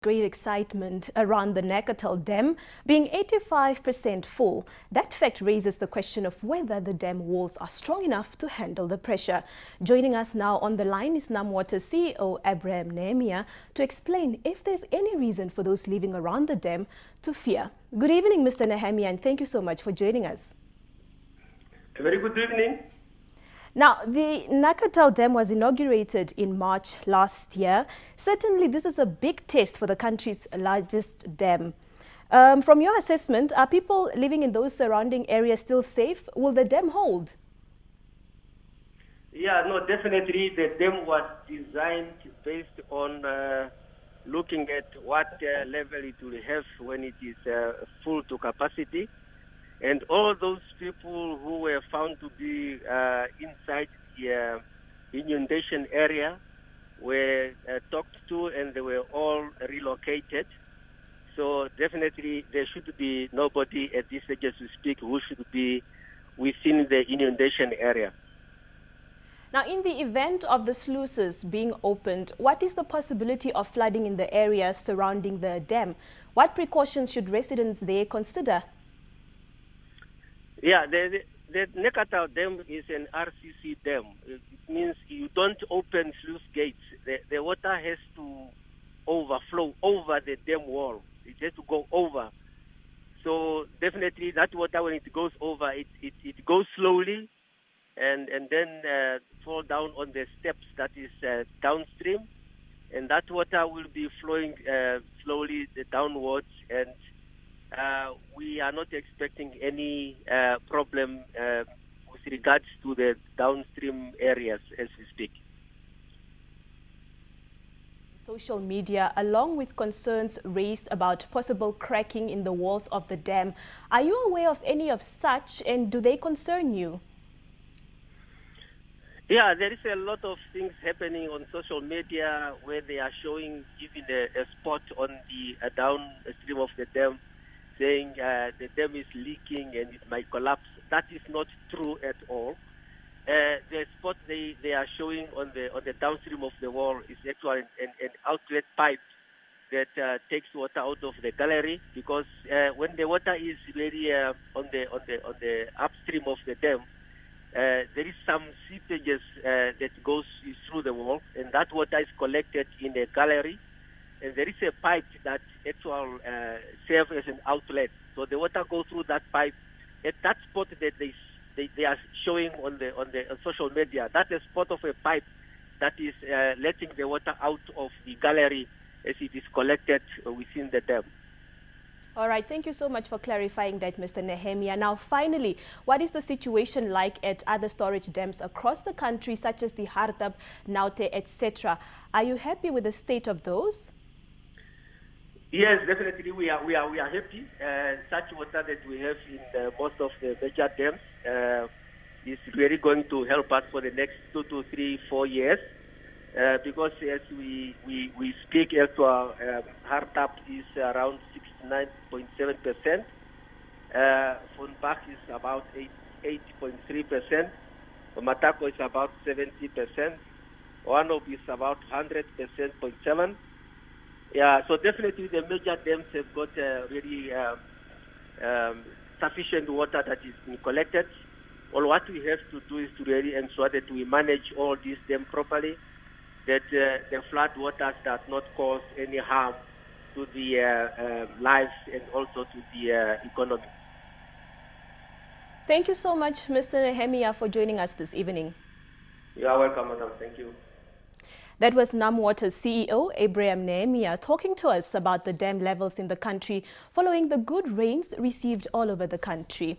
Great excitement around the Neckertal Dam being 85% full. That fact raises the question of whether the dam walls are strong enough to handle the pressure. Joining us now on the line is NAMWATER CEO Nehemia to explain if there's any reason for those living around the dam to fear. Good evening, Mr. Nehemia, and thank you so much for joining us. A very good evening. Now, the Neckertal Dam was inaugurated in March last year. Certainly, this is a big test for the country's largest dam. From your assessment, are people living in those surrounding areas still safe? Will the dam hold? Yeah, no, definitely the dam was designed based on looking at what level it will have when it is full to capacity. And all those people who were found to be inside the inundation area were talked to, and they were all relocated. So definitely there should be nobody at this stage as we speak who should be within the inundation area. Now, in the event of the sluices being opened, what is the possibility of flooding in the area surrounding the dam? What precautions should residents there consider? Yeah, the Neckertal Dam is an RCC dam. It means you don't open sluice gates. The water has to overflow over the dam wall. It has to go over. So definitely that water, when it goes over, it goes slowly and then fall down on the steps that is downstream. And that water will be flowing slowly downwards, and we are not expecting any problem with regards to the downstream areas as we speak. Social media, along with concerns raised about possible cracking in the walls of the dam. Are you aware of any of such, and do they concern you? Yeah, there is a lot of things happening on social media where they are showing even a spot on the downstream of the dam, saying the dam is leaking and it might collapse. That is not true at all. The spot they are showing on the downstream of the wall is actually an outlet pipe that takes water out of the gallery, because when the water is very on the upstream of the dam, there is some seepages that goes through the wall, and that water is collected in the gallery. And there is a pipe that actually serves as an outlet. So the water goes through that pipe. At that spot that they are showing on social media, that's a spot of a pipe that is letting the water out of the gallery as it is collected within the dam. All right, thank you so much for clarifying that, Mr. Nehemia. Now, finally, what is the situation like at other storage dams across the country, such as the Hartab, Naute, etc.? Are you happy with the state of those? Yes, definitely we are happy. Such water that we have in most of the major dams is really going to help us for the next 2 to 3, 4 years. Because as we speak, Hartab is around 69.7%. Fonbach is about 80.3%. Matako is about 70%. Wanob is about 100.7%. Yeah, so definitely the major dams have got really sufficient water that is being collected. All what we have to do is to really ensure that we manage all these dams properly, that the flood waters does not cause any harm to the lives and also to the economy. Thank you so much, Mr. Nehemia, for joining us this evening. You are welcome, madam. Thank you. That was NAMWATER CEO Nehemia talking to us about the dam levels in the country following the good rains received all over the country.